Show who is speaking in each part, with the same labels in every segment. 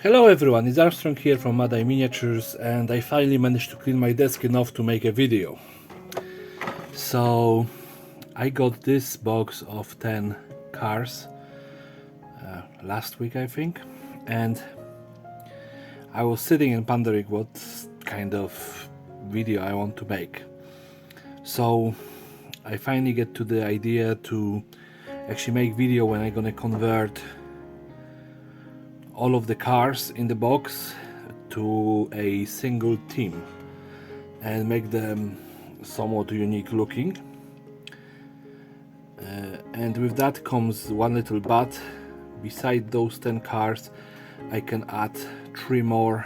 Speaker 1: Hello everyone, it's Armstrong here from Madai Miniatures, and I finally managed to clean my desk enough to make a video. So I got this box of 10 cars last week, I think, and I was sitting and pondering what kind of video I want to make. So I finally get to the idea to actually make video when I'm gonna convert all of the cars in the box to a single team and make them somewhat unique looking. And with that comes one little but. Beside those 10 cars I can add 3 more,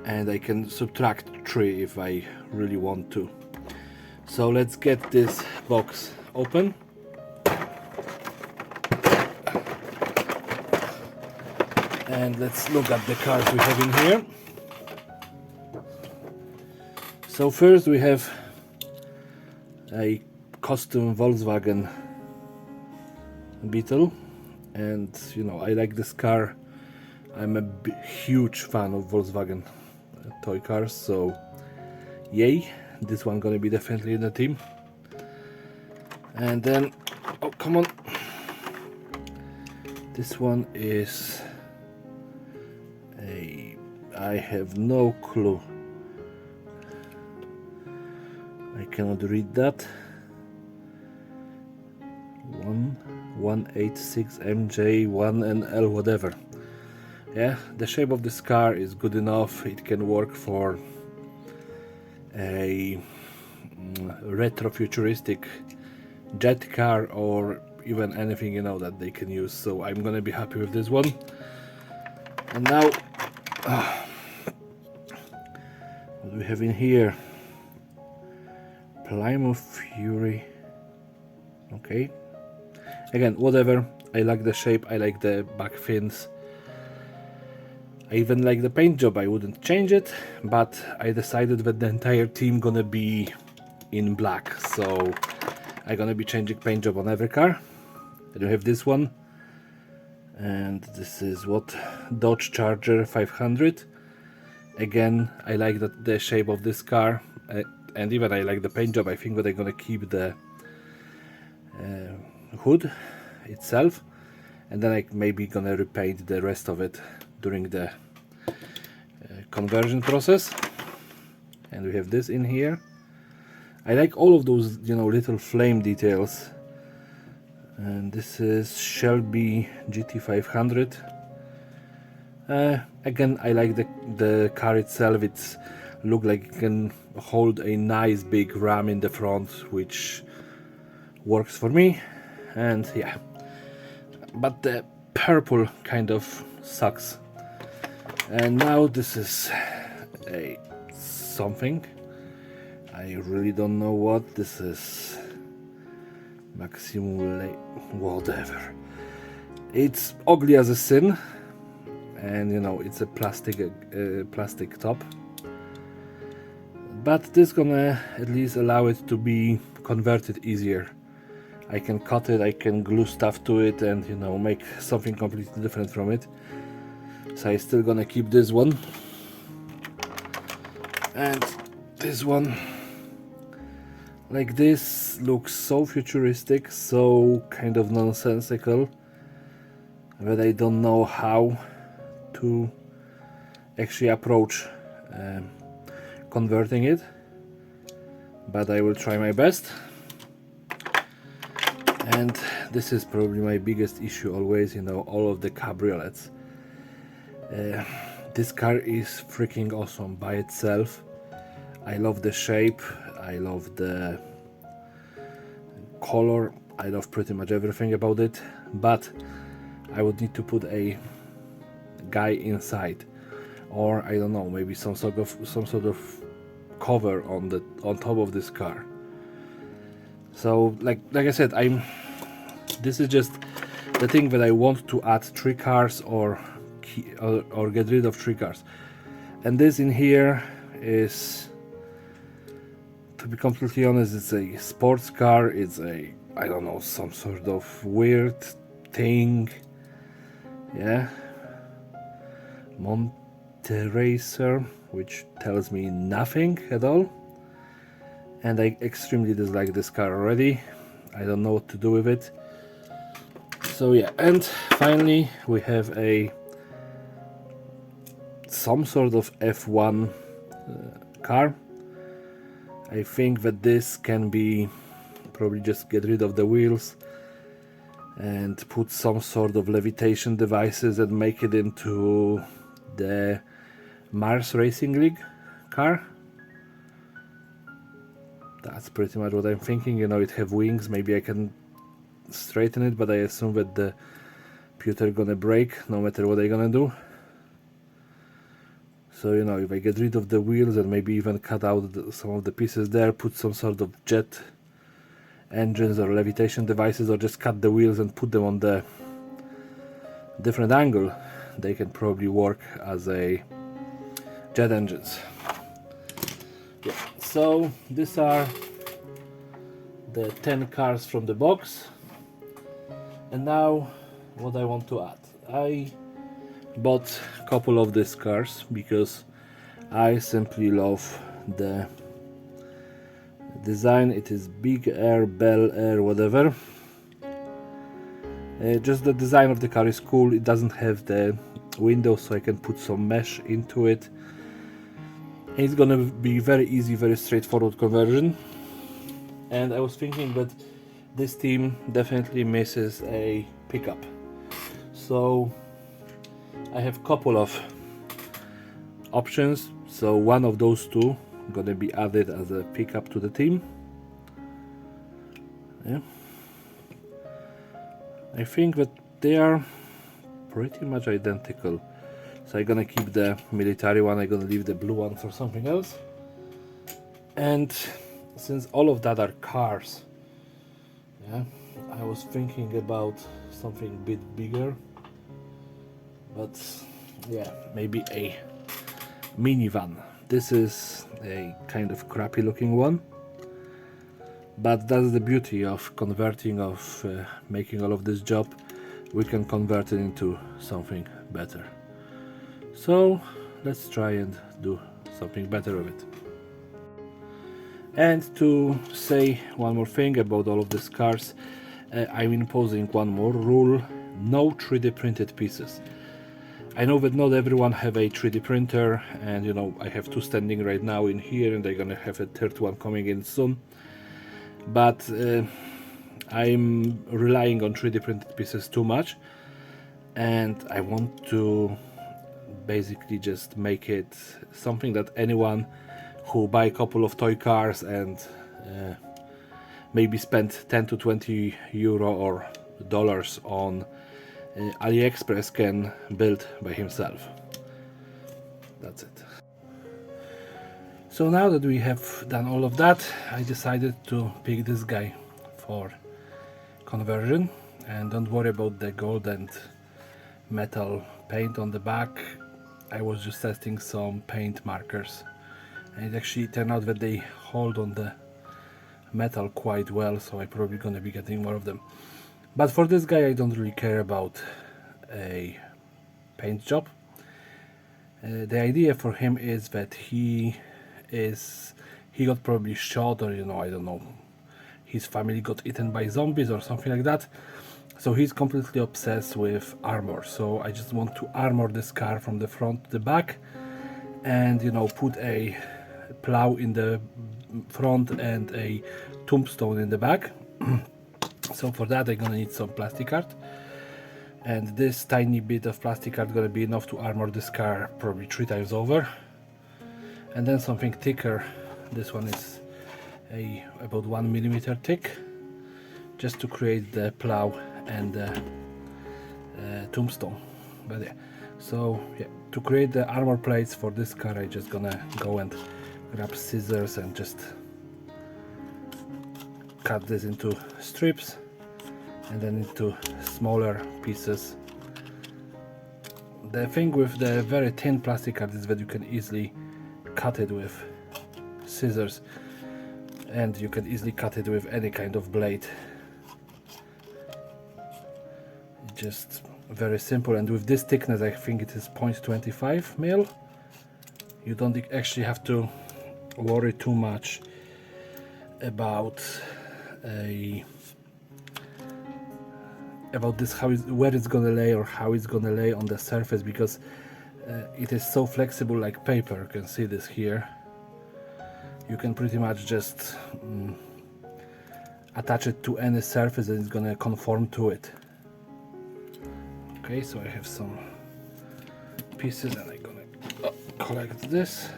Speaker 1: and I can subtract 3 if I really want to. So let's get this box open. And let's look at the cars we have in here. So first we have a custom Volkswagen Beetle, and you know, I like this car. I'm a huge fan of Volkswagen toy cars, so yay, this one gonna be definitely in the team. And then, oh come on, this one is I have no clue. I cannot read that. 186 MJ 1 and L whatever. Yeah, the shape of this car is good enough. It can work for a retro futuristic jet car or even anything, you know, that they can use. So I'm gonna be happy with this one. And now what do we have in here? Plymouth Fury. Okay, again, whatever. I like the shape, I like the back fins, I even like the paint job. I wouldn't change it, but I decided that the entire team gonna be in black, so I'm gonna be changing paint job on every car. I do have this one, and this is what, Dodge Charger 500. Again, I like the shape of this car, and even I like the paint job. I think that I'm gonna keep the hood itself, and then I maybe gonna repaint the rest of it during the conversion process. And we have this in here. I like all of those, you know, little flame details. And this is Shelby GT500. Again, I like the car itself. It's look like it can hold a nice big ram in the front, which works for me. And yeah, but the purple kind of sucks. And now this is a something, I really don't know what this is. Maximum whatever. It's ugly as a sin, and you know, it's a plastic top, but this gonna at least allow it to be converted easier. I can cut it, I can glue stuff to it, and you know, make something completely different from it. So I'm still gonna keep this one, and this one. Like, this looks so futuristic, so kind of nonsensical, that I don't know how to actually approach converting it, but I will try my best. And this is probably my biggest issue always, you know, all of the cabriolets. This car is freaking awesome by itself. I love the shape, I love the color, I love pretty much everything about it, but I would need to put a guy inside, or I don't know, maybe some sort of cover on top of this car. So like I said, this is just the thing that I want to add 3 cars or get rid of 3 cars. And this in here is, to be completely honest, it's a sports car. It's a, I don't know, some sort of weird thing. Yeah, Monteracer, which tells me nothing at all, and I extremely dislike this car already. I don't know what to do with it. So yeah, and finally we have some sort of F1 car. I think that this can be probably just get rid of the wheels and put some sort of levitation devices and make it into the Mars Racing League car. That's pretty much what I'm thinking. You know, it have wings, maybe I can straighten it, but I assume that the pewter gonna break no matter what I'm gonna do. So, you know, if I get rid of the wheels and maybe even cut out some of the pieces there, put some sort of jet engines or levitation devices, or just cut the wheels and put them on the different angle, they can probably work as a jet engines. Yeah. So these are the 10 cars from the box, and now what I want to add. I bought a couple of these cars because I simply love the design. It is Big Air, Bel Air, whatever. Just the design of the car is cool. It doesn't have the windows, so I can put some mesh into it. It's gonna be very easy, very straightforward conversion. And I was thinking that this team definitely misses a pickup. So I have a couple of options. So one of those two gonna be added as a pickup to the team. Yeah. I think that they are pretty much identical. So I'm gonna keep the military one, I'm gonna leave the blue one for something else. And since all of that are cars, yeah, I was thinking about something a bit bigger. But yeah, maybe a minivan. This is a kind of crappy looking one, but that's the beauty of converting, of making all of this job. We can convert it into something better. So let's try and do something better with it. And to say one more thing about all of these cars, I'm imposing one more rule: no 3D printed pieces. I know that not everyone have a 3D printer, and you know, I have two standing right now in here, and they're gonna have a third one coming in soon. But I'm relying on 3D printed pieces too much, and I want to basically just make it something that anyone who buy a couple of toy cars and maybe spend 10 to 20 euro or dollars on AliExpress can build by himself. That's it. So now that we have done all of that, I decided to pick this guy for conversion. And don't worry about the gold and metal paint on the back. I was just testing some paint markers, and it actually turned out that they hold on the metal quite well, so I'm probably gonna be getting more of them. But for this guy, I don't really care about a paint job. The idea for him is that he got probably shot, or you know, I don't know, his family got eaten by zombies or something like that. So he's completely obsessed with armor. So I just want to armor this car from the front to the back, and you know, put a plow in the front and a tombstone in the back. So for that I'm gonna need some plastic art, and this tiny bit of plastic art gonna be enough to armor this car probably 3 times over. And then something thicker. This one is about 1 millimeter thick, just to create the plow and the tombstone. But yeah, so yeah, to create the armor plates for this car, I just gonna go and grab scissors and just cut this into strips and then into smaller pieces. The thing with the very thin plastic art is that you can easily cut it with scissors, and you can easily cut it with any kind of blade. Just very simple, and with this thickness I think it is 0.25 mil. You don't actually have to worry too much about this, where it's gonna lay or how it's gonna lay on the surface, because it is so flexible like paper. You can see this here. You can pretty much just attach it to any surface and it's gonna conform to it. Okay, so I have some pieces and I'm gonna collect this.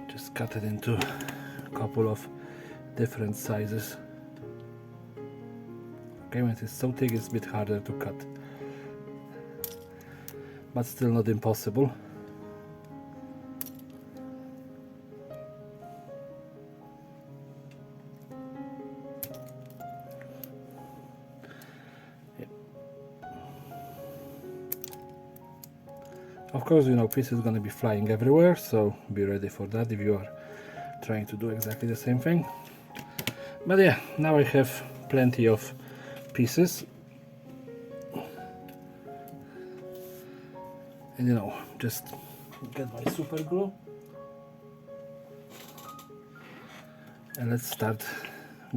Speaker 1: Just cut it into a couple of different sizes. Okay, when it is so thick it's a bit harder to cut, but still not impossible. Of course, you know, pieces are going to be flying everywhere, so be ready for that if you are trying to do exactly the same thing. But yeah, now I have plenty of pieces, and you know, just get my super glue and let's start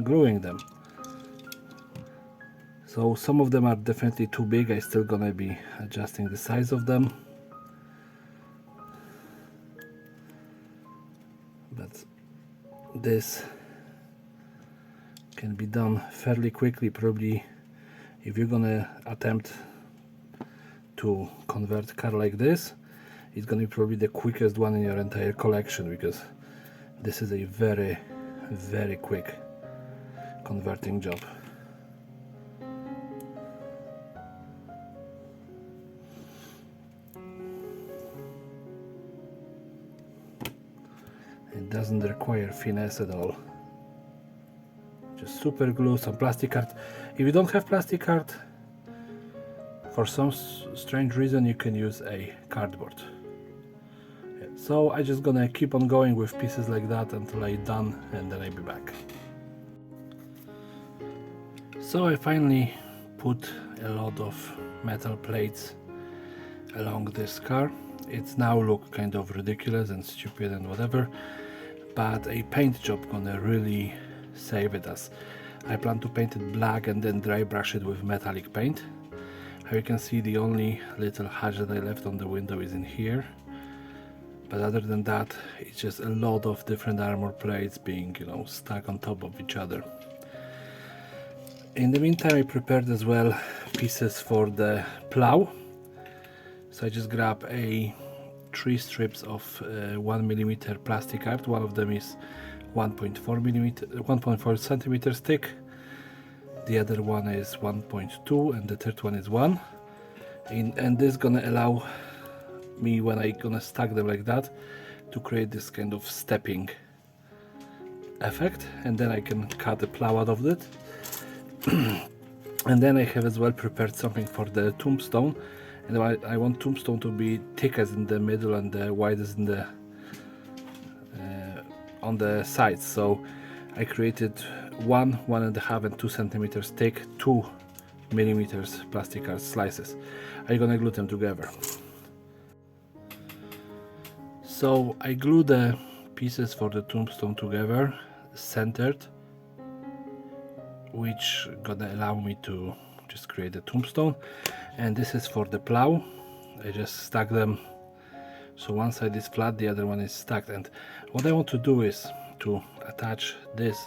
Speaker 1: gluing them. So some of them are definitely too big. I'm still gonna be adjusting the size of them, but this can be done fairly quickly. Probably if you're gonna attempt to convert a car like this, it's gonna be probably the quickest one in your entire collection, because this is a very, very quick converting job. It doesn't require finesse at all. Just super glue, some plastic card. If you don't have plastic card, for some strange reason you can use a cardboard. Yeah, so I'm just gonna keep on going with pieces like that until I'm done, and then I'll be back. So I finally put a lot of metal plates along this car. It's now look kind of ridiculous and stupid and whatever, but a paint job gonna really save it, as I plan to paint it black and then dry brush it with metallic paint. How you can see, the only little hatch that I left on the window is in here, but other than that it's just a lot of different armor plates being, you know, stuck on top of each other. In the meantime, I prepared as well pieces for the plow. So I just grabbed 3 strips of 1mm plastic art. One of them is 1.4 centimeters thick. The other one is 1.2 and the third one is 1. And this is gonna allow me, when I gonna stack them like that, to create this kind of stepping effect, and then I can cut the plow out of it. And then I have as well prepared something for the tombstone, and I want tombstone to be thickest in the middle and the widest in the on the sides. So I created 1.5 and 2 centimeters thick 2mm plastic art slices. I'm gonna glue them together. So I glue the pieces for the tombstone together, centered, which gonna allow me to just create a tombstone. And this is for the plow. I just stack them, so one side is flat, the other one is stacked. And what I want to do is to attach this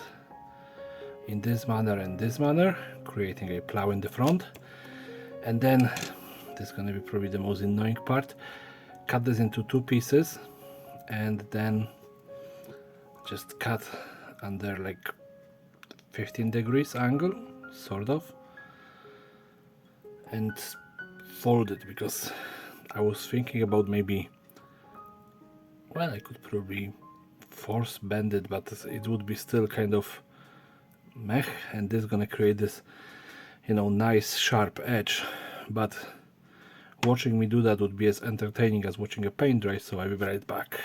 Speaker 1: in this manner and this manner, creating a plow in the front. And then this is going to be probably the most annoying part, cut this into 2 pieces and then just cut under like 15 degrees angle, sort of, and fold it, because I was thinking about maybe, well, I could probably force bend it, but it would be still kind of meh, and this is gonna create this, you know, nice sharp edge. But watching me do that would be as entertaining as watching a paint dry, so I'll be right back.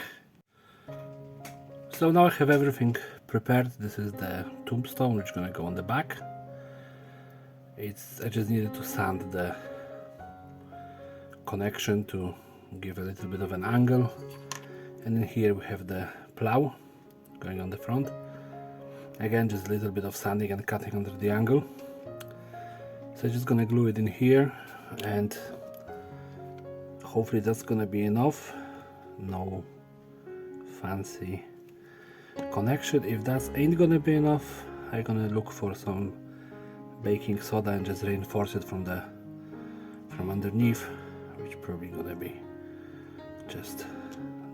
Speaker 1: So now I have everything prepared. This is the tombstone which is gonna go on the back. I just needed to sand the connection to give a little bit of an angle, and in here we have the plow going on the front. Again, just a little bit of sanding and cutting under the angle. So I'm just gonna glue it in here, and hopefully that's gonna be enough. No fancy connection. If that ain't gonna be enough, I'm gonna look for some baking soda and just reinforce it from underneath, which probably gonna be just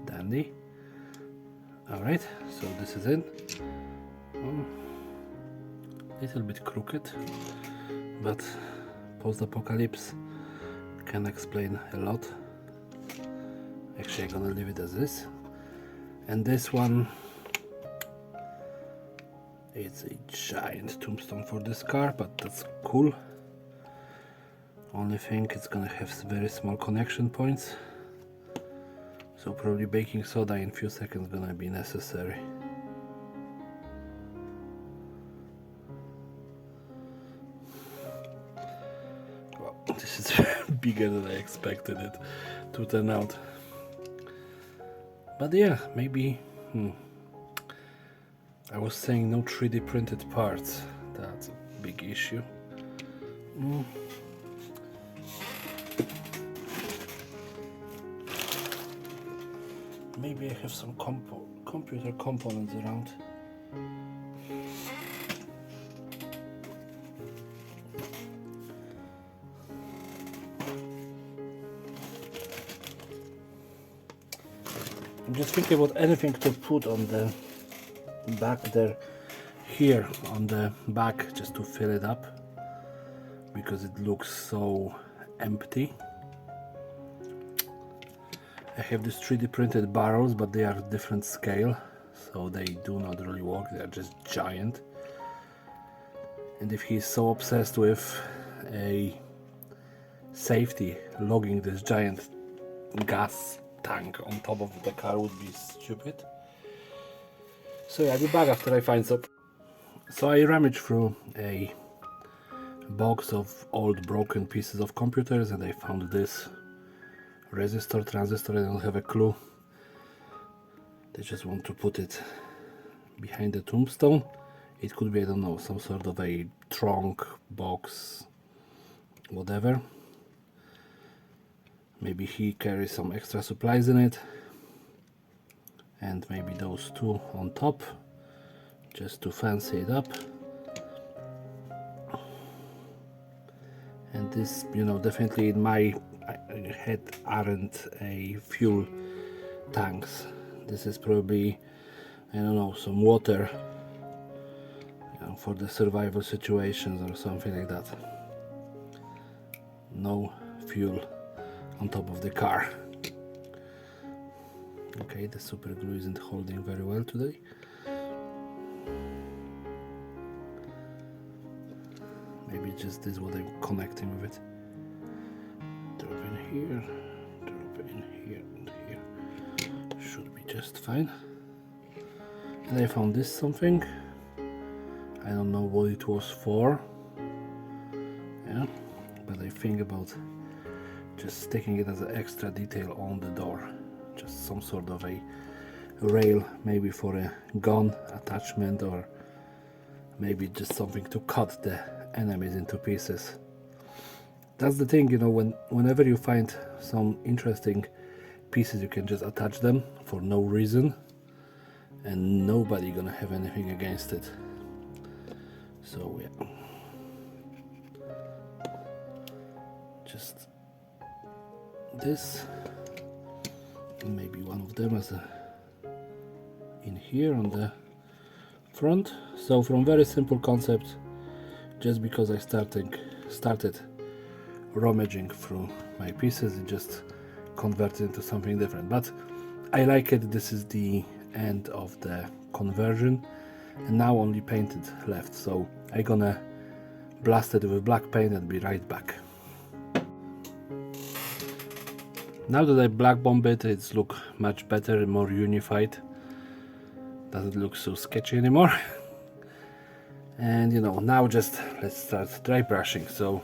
Speaker 1: dandy. Alright, so this is it. Little bit crooked, but post-apocalypse can explain a lot. Actually, I'm gonna leave it as is. And this one, it's a giant tombstone for this car, but that's cool. Only thing, it's gonna have very small connection points, so probably baking soda in few seconds gonna be necessary. Well, this is bigger than I expected it to turn out. But yeah, maybe I was saying no 3D printed parts. That's a big issue. Maybe I have some computer components around. I'm just thinking about anything to put on the back there, here on the back, just to fill it up, because it looks so empty. I have these 3D printed barrels, but they are different scale, so they do not really work. They are just giant. And if he's so obsessed with a safety, logging this giant gas tank on top of the car would be stupid. So yeah, I'll be back after I find some. So I rummaged through a box of old broken pieces of computers, and I found this resistor, transistor. I don't have a clue. They just want to put it behind the tombstone. It could be, I don't know, some sort of a trunk, box, whatever. Maybe he carries some extra supplies in it, and maybe those two on top, just to fancy it up. And this, you know, definitely in my head aren't a fuel tanks. This is probably, I don't know, some water, you know, for the survival situations or something like that. No fuel on top of the car. Okay, the super glue isn't holding very well today. Maybe just this is what I'm connecting with it. Drop in here, drop in here, and here. Should be just fine. And I found this something. I don't know what it was for. Yeah, but I think about just sticking it as an extra detail on the door. Just some sort of a rail, maybe for a gun attachment, or maybe just something to cut the enemies into pieces. That's the thing, you know, whenever you find some interesting pieces, you can just attach them for no reason, and nobody gonna have anything against it. So yeah, just this, and maybe one of them as a in here on the front. So from very simple concept, just because I started rummaging through my pieces, it just converted into something different. But I like it. This is the end of the conversion, and now only painted left, so I'm gonna blast it with black paint and be right back. Now that I black bomb it, it's look much better and more unified. doesn't look so sketchy anymore. And you know, now just let's start dry brushing. So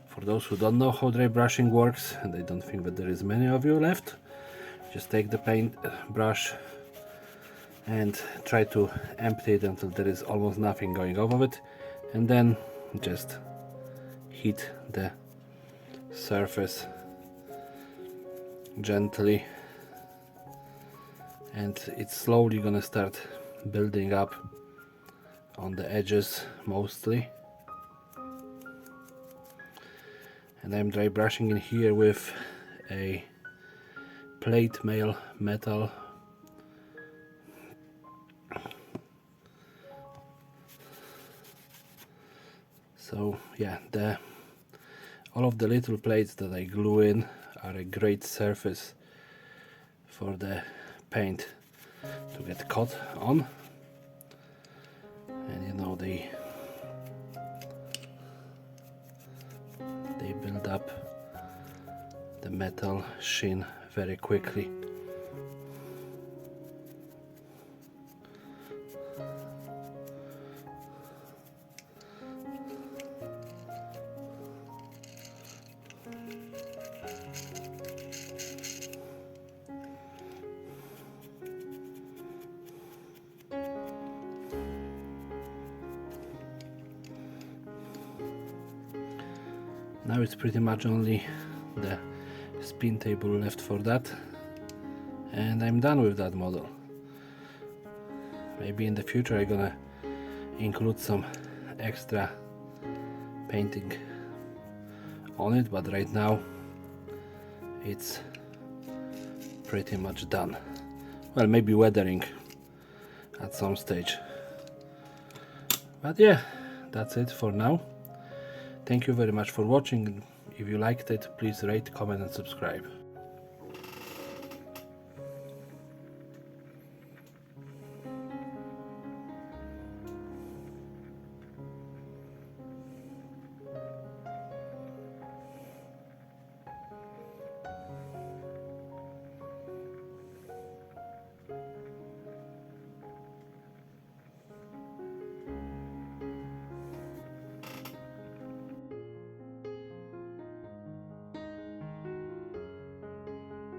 Speaker 1: for those who don't know how dry brushing works, and I don't think that there is many of you left, just take the paint brush and try to empty it until there is almost nothing going off of it, and then just hit the surface gently, and it's slowly gonna start building up on the edges mostly. And I'm dry brushing in here with a plate mail metal. So yeah, all of the little plates that I glue in are a great surface for the paint to get caught on. And you know, they build up the metal sheen very quickly. Now it's pretty much only the spin table left for that, and I'm done with that model. Maybe in the future I'm gonna include some extra painting on it, but right now it's pretty much done. Well, maybe weathering at some stage, but yeah, that's it for now. Thank you very much for watching. If you liked it, please rate, comment and subscribe.